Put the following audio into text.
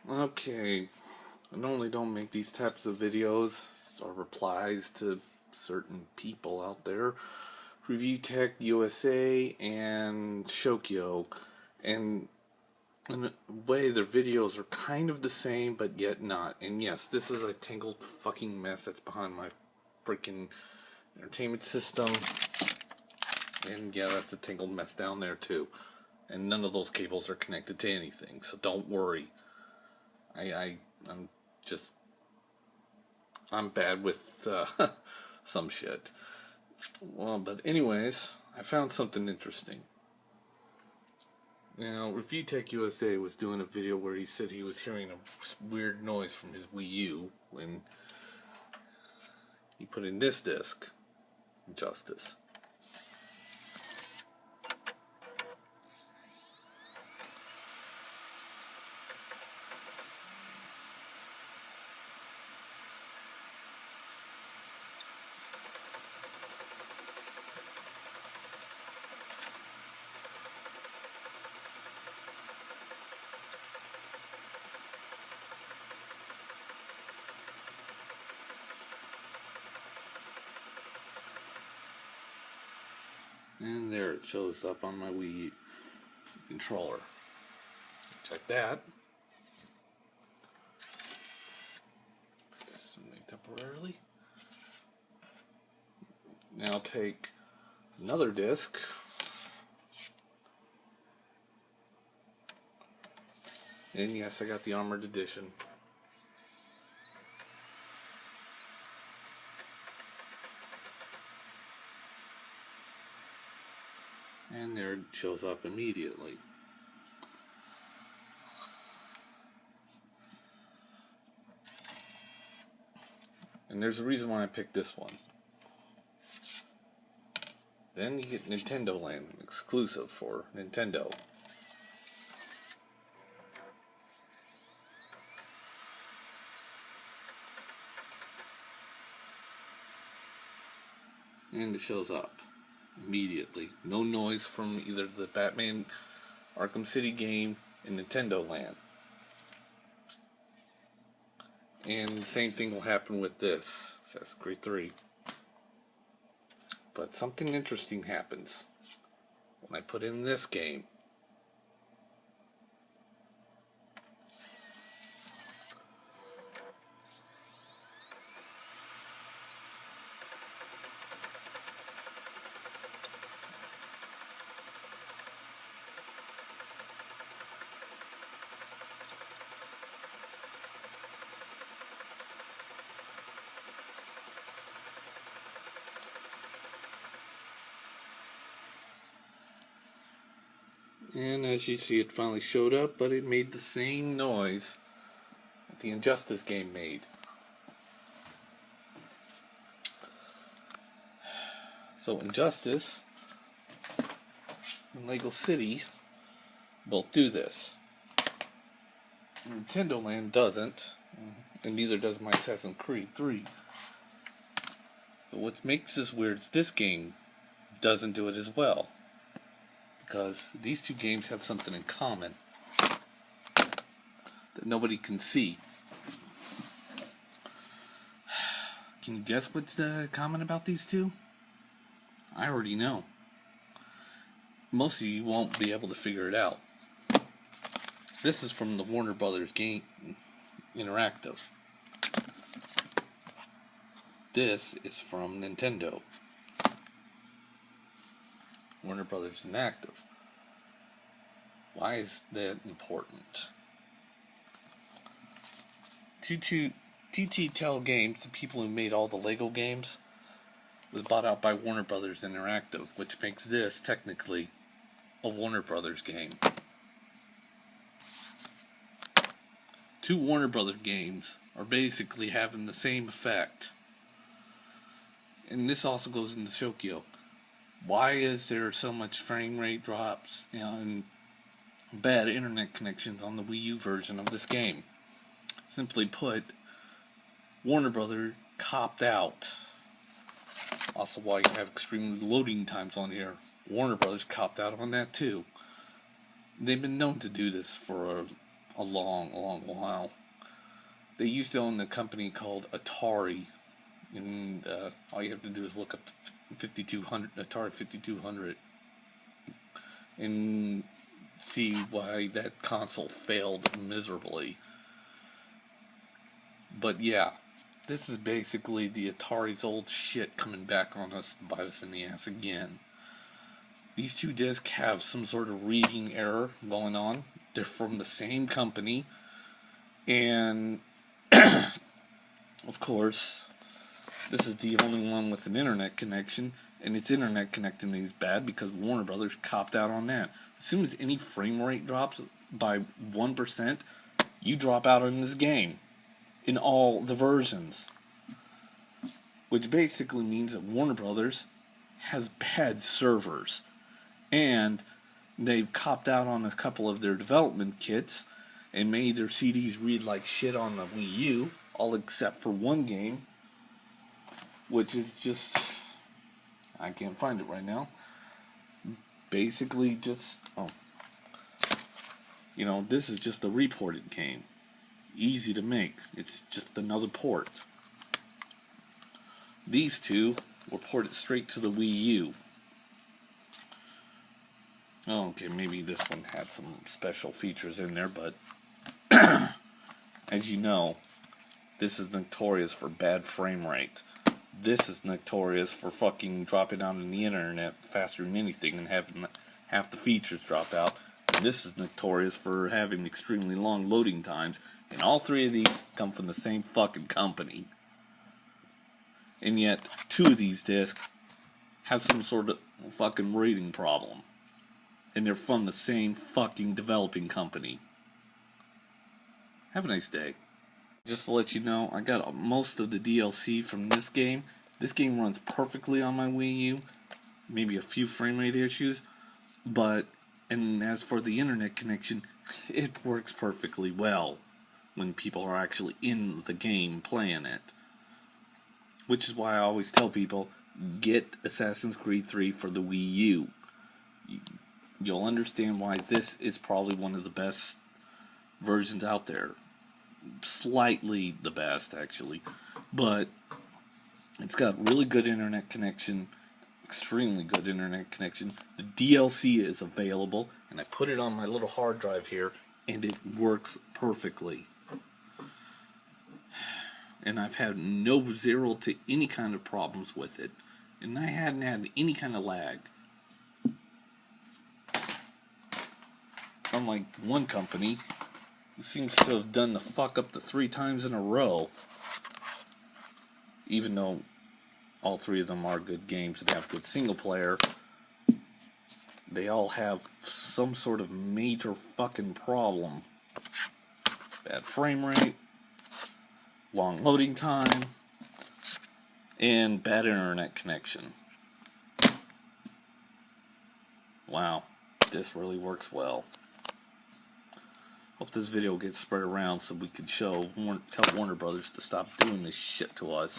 Okay, I normally don't make these types of videos or replies to certain people out there. Review Tech USA and Shokyo, and in a way their videos are kind of the same, but yet not. And yes, this is a tangled fucking mess that's behind my freaking entertainment system. And yeah, that's a tangled mess down there too. And none of those cables are connected to anything, so don't worry. I'm just, I'm bad with some shit. Well, but anyways, I found something interesting. Now, Review Tech USA was doing a video where he said he was hearing a weird noise from his Wii U when he put in this disc, Justice. And there it shows up on my Wii controller. Check that. This temporarily. Now take another disc. And yes, I got the Armored Edition. And there it shows up immediately. And there's a reason why I picked this one. Then you get Nintendo Land, exclusive for Nintendo. And it shows up immediately. No noise from either the Batman Arkham City game and Nintendo Land. And the same thing will happen with this, Assassin's Creed 3. But something interesting happens when I put in this game. And as you see, it finally showed up, but it made the same noise that the Injustice game made. So Injustice and Lego City both do this. Nintendo Land doesn't, and neither does my Assassin's Creed 3. But what makes this weird is this game doesn't do it as well. Because these two games have something in common that nobody can see. Can you guess what's common about these two? I already know. Most of you won't be able to figure it out. This is from the Warner Brothers game Interactive. This is from Nintendo. Warner Brothers Interactive. Why is that important? TT Tell Games, the people who made all the Lego games, was bought out by Warner Brothers Interactive, which makes this technically a Warner Brothers game. Two Warner Brothers games are basically having the same effect. And this also goes into Shokyo. Why is there so much frame rate drops and bad internet connections on the Wii U version of this game? Simply put, Warner Brothers copped out. Also, why you have extreme loading times on here, Warner Brothers copped out on that too. They've been known to do this for a long while. They used to own a company called Atari, and all you have to do is look up 5200 Atari 5200 and see why that console failed miserably. But yeah, this is basically the Atari's old shit coming back on us to bite us in the ass again. These two discs have some sort of reading error going on. They're from the same company. And, of course, this is the only one with an internet connection. And its internet connecting is bad because Warner Brothers copped out on that. As soon as any frame rate drops by 1%, you drop out in this game. In all the versions. Which basically means that Warner Brothers has bad servers. And they've copped out on a couple of their development kits and made their CDs read like shit on the Wii U, all except for one game, which is just, I can't find it right now. Basically just, this is just a reported game. Easy to make. It's just another port. These two were ported straight to the Wii U. Oh, okay, maybe this one had some special features in there, but as you know, this is notorious for bad frame rate. This is notorious for fucking dropping out on the internet faster than anything and having half the features drop out. And this is notorious for having extremely long loading times. And all three of these come from the same fucking company. And yet, two of these discs have some sort of fucking rating problem. And they're from the same fucking developing company. Have a nice day. Just to let you know, I got most of the DLC from this game. This game runs perfectly on my Wii U. Maybe a few frame rate issues. And as for the internet connection, it works perfectly well when people are actually in the game playing it. Which is why I always tell people, get Assassin's Creed 3 for the Wii U. You'll understand why this is probably one of the best versions out there. Slightly the best, actually. But it's got really good internet connection. Extremely good internet connection. The DLC is available, and I put it on my little hard drive here, and it works perfectly. And I've had zero to any kind of problems with it. And I hadn't had any kind of lag. Unlike one company, who seems to have done the fuck up to 3 times in a row. Even though all 3 of them are good games and have good single player, they all have some sort of major fucking problem. Bad frame rate, long loading time, and bad internet connection. Wow, this really works well. Hope this video gets spread around so we can tell Warner Brothers to stop doing this shit to us.